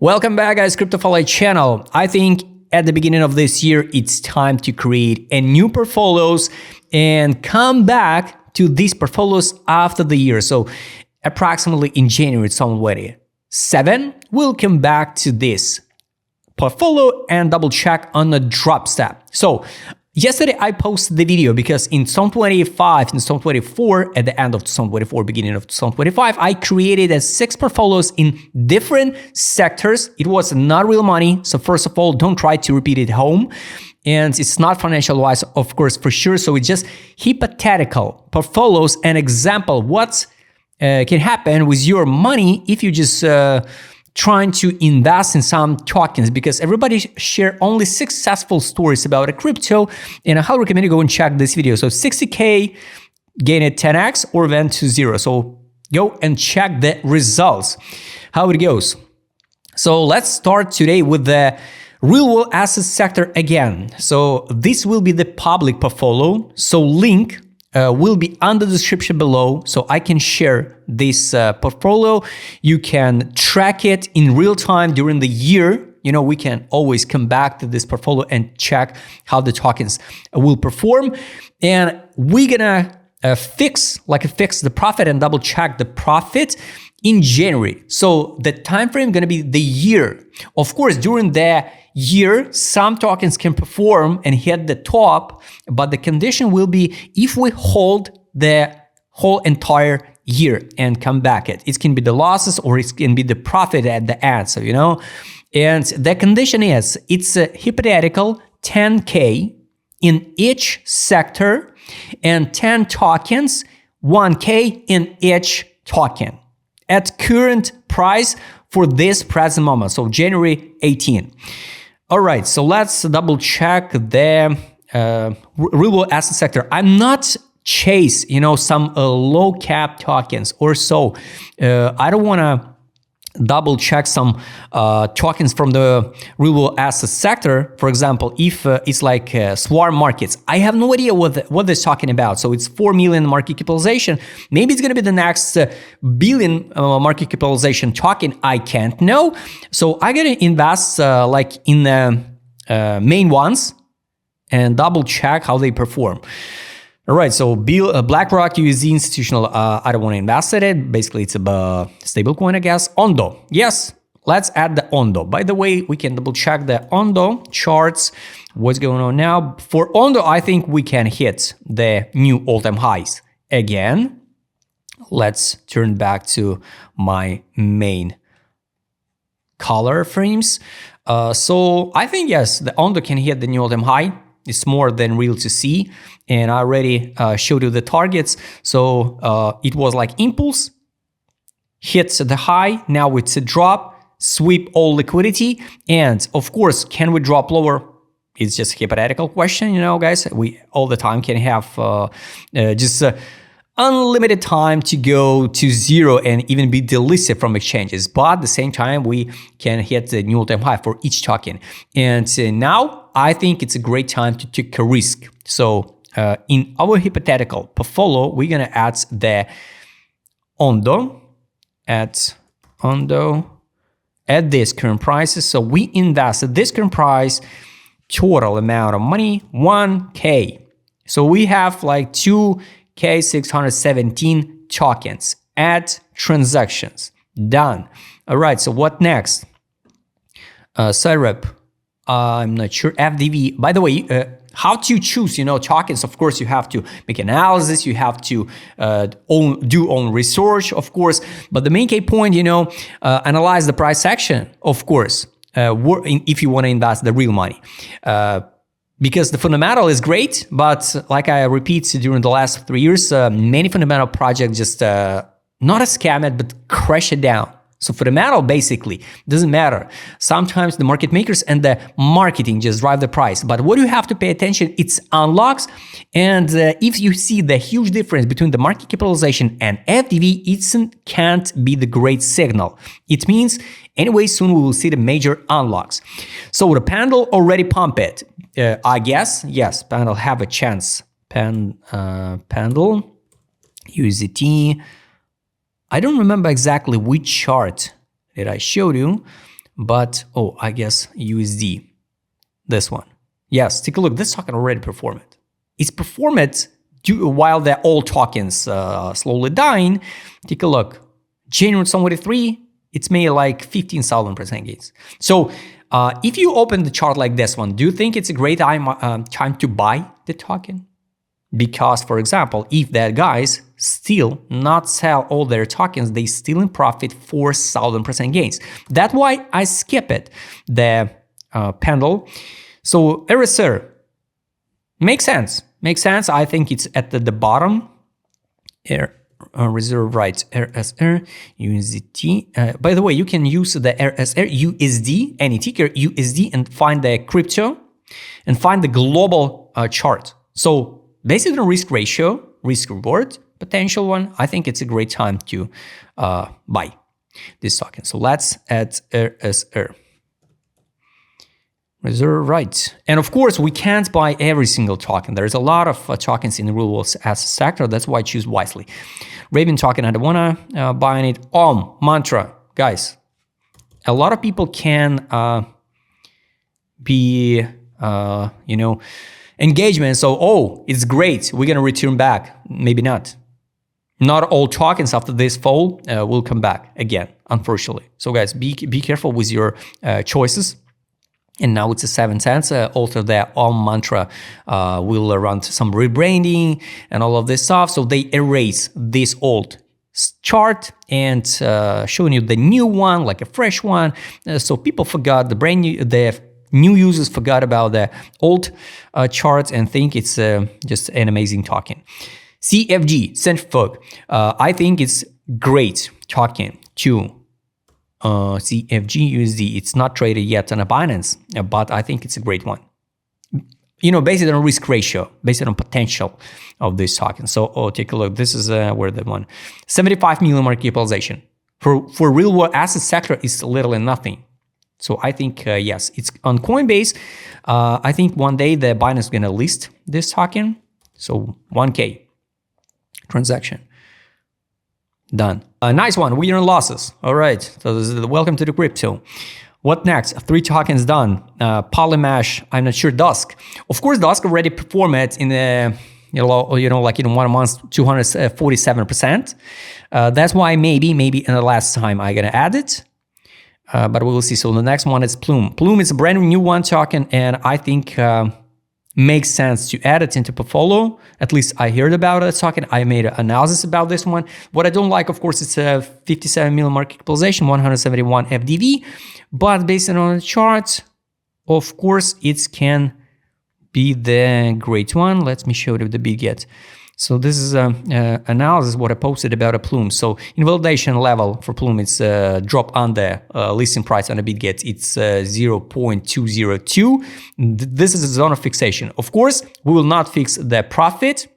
Welcome back, guys, Crypto Portfolio channel. I think at the beginning of this year, it's time to create a new portfolios and come back to these portfolios after the year. So approximately in January 2027, we'll come back to this portfolio and double check on the drop step. So yesterday I posted the video because in 2025 and 2024, at the end of 2024, beginning of 2025, I created 6 portfolios in different sectors. It was not real money. So first of all, don't try to repeat it home. And it's not financial wise, of course, for sure. So it's just hypothetical portfolios, an example what can happen with your money if you just trying to invest in some tokens, because everybody share only successful stories about a crypto, and I highly recommend you go and check this video. So 60K gain it 10x or went to 0. So go and check the results, how it goes. So let's start today with the real world asset sector again. So this will be the public portfolio. So link will be under the description below, so I can share this portfolio. You can track it in real time during the year. You know, we can always come back to this portfolio and check how the tokens will perform. And we're gonna fix the profit and double check the profit in January. So the time frame gonna be the year. Of course, during the year, some tokens can perform and hit the top, but the condition will be if we hold the whole entire year and come back it. It can be the losses or it can be the profit at the end. So, you know, and the condition is it's a hypothetical 10K in each sector and 10 tokens, 1K in each token at current price for this present moment. So January 18. All right, so let's double check the real world asset sector. I'm not chase, some low cap tokens or so. I don't want to double check some tokens from the real world asset sector. For example, if it's like swarm markets, I have no idea what they're talking about. So it's 4 million market capitalization. Maybe it's going to be the next billion market capitalization token. I can't know. So I got to invest like in the main ones and double check how they perform. All right, so BlackRock USD institutional, I don't want to invest in it. Basically, it's a stable coin, I guess. Ondo, yes, let's add the Ondo. By the way, we can double check the Ondo charts. What's going on now? For Ondo, I think we can hit the new all-time highs again. Let's turn back to my main color frames. So I think, yes, the Ondo can hit the new all-time high. It's more than real to see. And I already showed you the targets. So it was like impulse, hits the high, now it's a drop, sweep all liquidity. And of course, can we drop lower? It's just a hypothetical question, guys. We all the time can have just unlimited time to go to 0 and even be delisted from exchanges. But at the same time, we can hit the new all-time high for each token. And now I think it's a great time to take a risk. So in our hypothetical portfolio, we're going to add the Ondo at this current prices. So we invest at this current price, total amount of money, 1K. So we have like 2K617 tokens at transactions. Done. All right, so what next? Side rep. I'm not sure. FDV. By the way, how to choose, tokens? Of course, you have to make analysis. You have to do own research, of course. But the main key point, analyze the price action, of course, if you want to invest the real money. Because the fundamental is great, but like I repeat during the last 3 years, many fundamental projects just not a scam it, but crash it down. So fundamental basically doesn't matter. Sometimes the market makers and the marketing just drive the price. But what you have to pay attention, it's unlocks. And if you see the huge difference between the market capitalization and FDV, it can't be the great signal. It means anyway, soon we will see the major unlocks. So the Pendle already pump it. I guess, yes, Pendle have a chance. Pendle, USDT. I don't remember exactly which chart that I showed you, but oh, I guess USD, this one. Yes, take a look. This token already performed. It's performed while the old tokens slowly dying. Take a look. January 2023, it's made like 15,000% gains. So if you open the chart like this one, do you think it's a great time to buy the token? Because, for example, if that guys still not sell all their tokens, they still in profit 4,000% gains. That's why I skip it, the pendle. So RSR makes sense. Makes sense. I think it's at the bottom. Reserve rights RSR USDT. By the way, you can use the RSR USD, any ticker USD, and find the crypto and find the global chart. So based on risk ratio, risk reward, potential one, I think it's a great time to buy this token. So let's add RSR. Reserve rights. And of course, we can't buy every single token. There's a lot of tokens in the real asset sector. That's why I choose wisely. Raven token, I don't want to buy it. Mantra. Guys, a lot of people can be, engagement. So, oh, it's great. We're going to return back. Maybe not. Not all tokens after this fall will come back again, unfortunately. So guys, be careful with your choices. And now it's a 7 cents. Also, their mantra will run some rebranding and all of this stuff. So they erase this old chart and showing you the new one, like a fresh one. So people forgot the new users forgot about the old charts and think it's just an amazing token. CFG, Centrifuge. I think it's great token too. CFG USD. It's not traded yet on a Binance, but I think it's a great one. Based on risk ratio, based on potential of this token. So, take a look. This is where the one 75 million market capitalization for real world asset sector is little and nothing. So I think yes, it's on Coinbase. I think one day the Binance is gonna list this token. So 1K transaction. Done. Nice one. We earn losses. All right. So this is welcome to the crypto. What next? 3 tokens done. Polymesh. I'm not sure. Dusk. Of course, Dusk already performed in the like in 1 month 247%. That's why maybe in the last time I'm gonna add it. But we will see. So the next one is Plume. Plume is a brand new one token, and I think makes sense to add it into portfolio. At least I heard about it token. I made an analysis about this one. What I don't like, of course, it's a 57 million market capitalization, 171 FDV. But based on the chart, of course, it can be the great one. Let me show you the big get. So this is analysis what I posted about a Plume. So invalidation level for Plume, it's drop on the listing price on a BitGet. It's 0.202. This is a zone of fixation. Of course, we will not fix the profit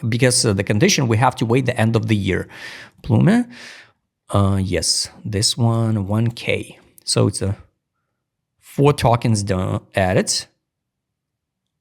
because the condition we have to wait the end of the year. Plume, yes, this one 1K. So it's 4 tokens done added.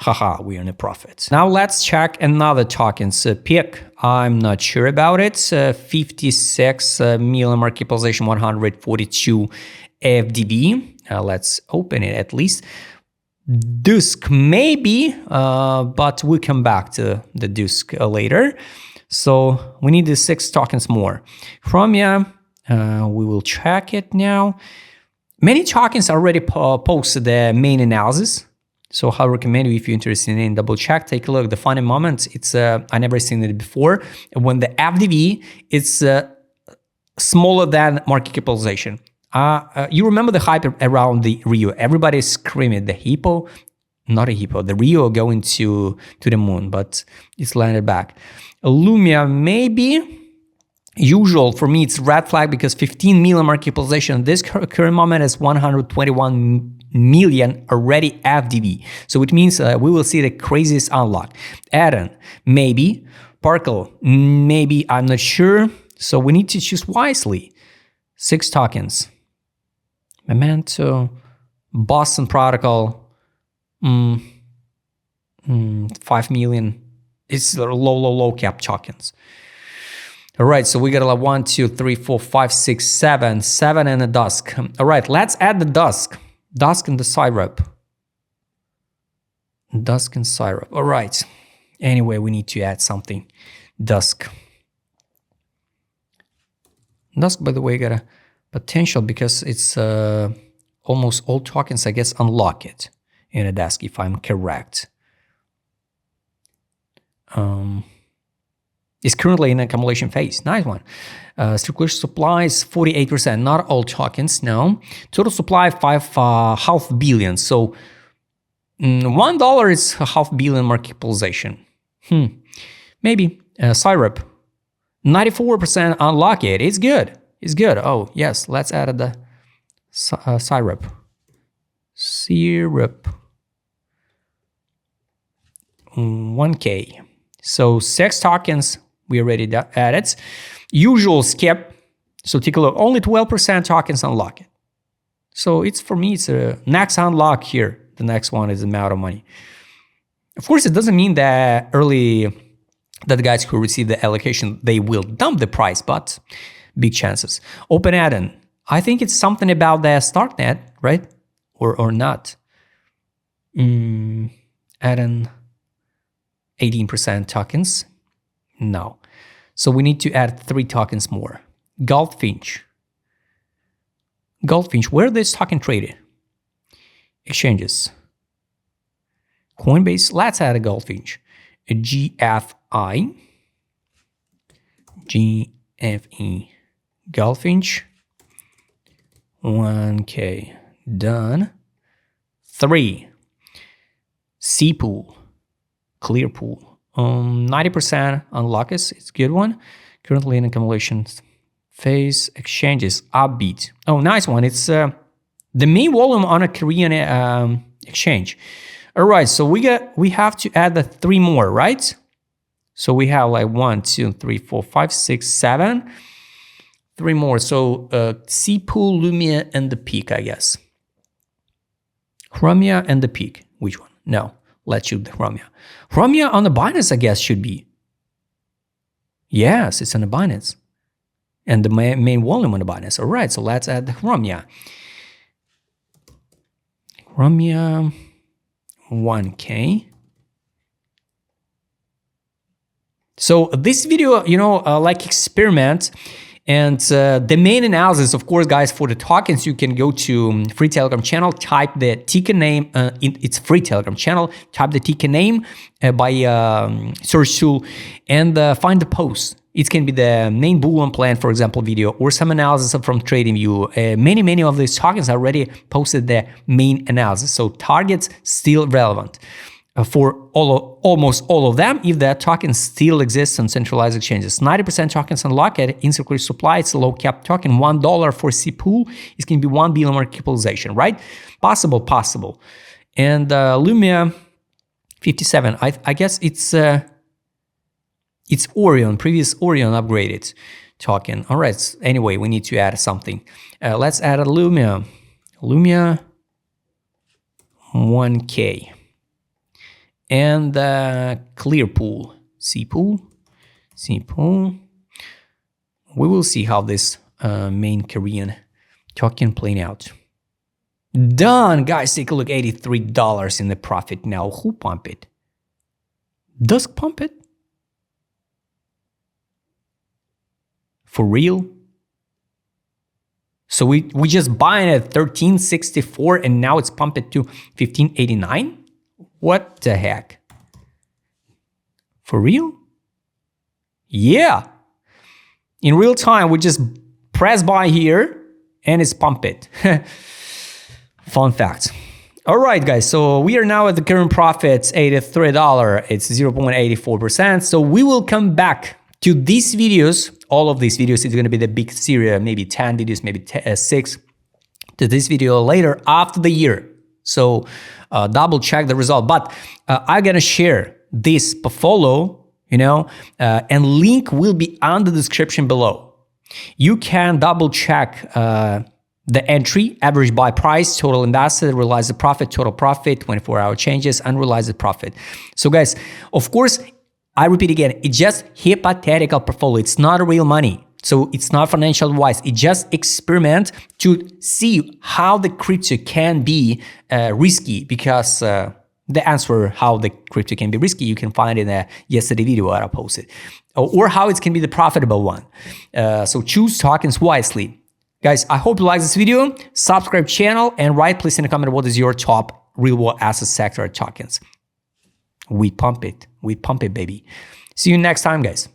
Haha, we earn a profit. Now let's check another token. So PIC, I'm not sure about it. 56 million market capitalization, 142 FDB. Let's open it at least. Dusk maybe, but we'll come back to the Dusk later. So we need the 6 tokens more. Chromia, we will check it now. Many tokens already posted the main analysis. So I recommend you, if you're interested in double check, take a look. The funny moment, it's I never seen it before. When the FDV is smaller than market capitalization. You remember the hype around the Rio? Everybody's screaming the hippo, not a hippo, the Rio going to the moon, but it's landed back. Lumia maybe. Usual for me, it's red flag because 15 million market capitalization. This current moment is 121 million already FDV. So it means we will see the craziest unlock. Addon, maybe. Parkle, maybe. I'm not sure. So we need to choose wisely. 6 tokens. Memento, Boston Protocol, 5 million. It's low cap tokens. All right, so we got like 1, 2, 3, 4, 5, 6, 7, 7 and a dusk. All right, let's add the dusk. Dusk and the syrup. Dusk and syrup. All right. Anyway, we need to add something. Dusk. Dusk, by the way, got a potential because it's almost all tokens, I guess, unlock it in a dusk, if I'm correct. It's currently in accumulation phase. Nice one. Circulation supply is 48%. Not all tokens, no. Total supply, half billion. So $1 is a half billion market capitalization. Maybe. Syrup. 94% unlock it. It's good. It's good. Oh, yes. Let's add the syrup. Syrup. 1K. So 6 tokens we already added. Usual skip. So take a look. Only 12% tokens unlock it. So it's, for me, it's a next unlock here. The next one is the amount of money. Of course, it doesn't mean that the guys who receive the allocation, they will dump the price, but big chances. Open add-in. I think it's something about the StarkNet, right? Or not. Add-in 18% tokens. No. So we need to add 3 tokens more. Goldfinch. Goldfinch, where this token traded? Exchanges. Coinbase, let's add a Goldfinch. A GFI. GFE. Goldfinch. 1K. Done. 3. Cpool. Clearpool. 90% unlock is it's a good one. Currently in accumulation phase. Exchanges. Upbeat. Oh, nice one. It's the main volume on a Korean exchange. All right, so we have to add the 3 more, right? So we have like 1, 2, 3, 4, 5, 6, 7. 3 more. So Cpool, Lumia, and the Peak, I guess. Chromia and the Peak. Which one? No. Let's shoot the Chromia. Chromia on the Binance, I guess, should be. Yes, it's on the Binance. And the main volume on the Binance. All right, so let's add the Chromia. Chromia 1K. So this video, like experiment. And the main analysis, of course, guys, for the tokens, you can go to free Telegram channel, type the ticker name, it's free Telegram channel, type the ticker name by search tool and find the post. It can be the main Bullion plan, for example, video, or some analysis from TradingView. Many of these tokens already posted the main analysis. So targets still relevant. For almost all of them, if that token still exists on centralized exchanges. 90% tokens unlocked in circulation supply. It's a low cap token. $1 for Cpool is going to be 1 billion market capitalization, right? Possible. And Lumia 57. I guess it's Orion, previous Orion upgraded token. All right. Anyway, we need to add something. Let's add a Lumia. Lumia 1K. And Clearpool, Cpool. We will see how this main Korean token playing out. Done, guys. Take a look. $83 in the profit now. Who pump it? Dusk pump it? For real? So we just buying at 1364 and now it's pumped to 1589. What the heck? For real? Yeah. In real time, we just press buy here and it's pump it. Fun fact. All right, guys. So we are now at the current profits, $83. It's 0.84%. So we will come back to these videos. All of these videos is going to be the big series, maybe 10 videos, maybe 6 to this video later after the year. So double check the result. But I'm going to share this portfolio, and link will be on the description below. You can double check the entry, average buy price, total invested, realized profit, total profit, 24-hour changes, unrealized profit. So guys, of course, I repeat again, it's just hypothetical portfolio. It's not real money. So it's not financial advice. It's just experiment to see how the crypto can be risky, because the answer how the crypto can be risky, you can find in a yesterday video that I posted, or how it can be the profitable one. So choose tokens wisely. Guys, I hope you like this video. Subscribe channel and write please in the comment what is your top real world asset sector tokens. We pump it, baby. See you next time, guys.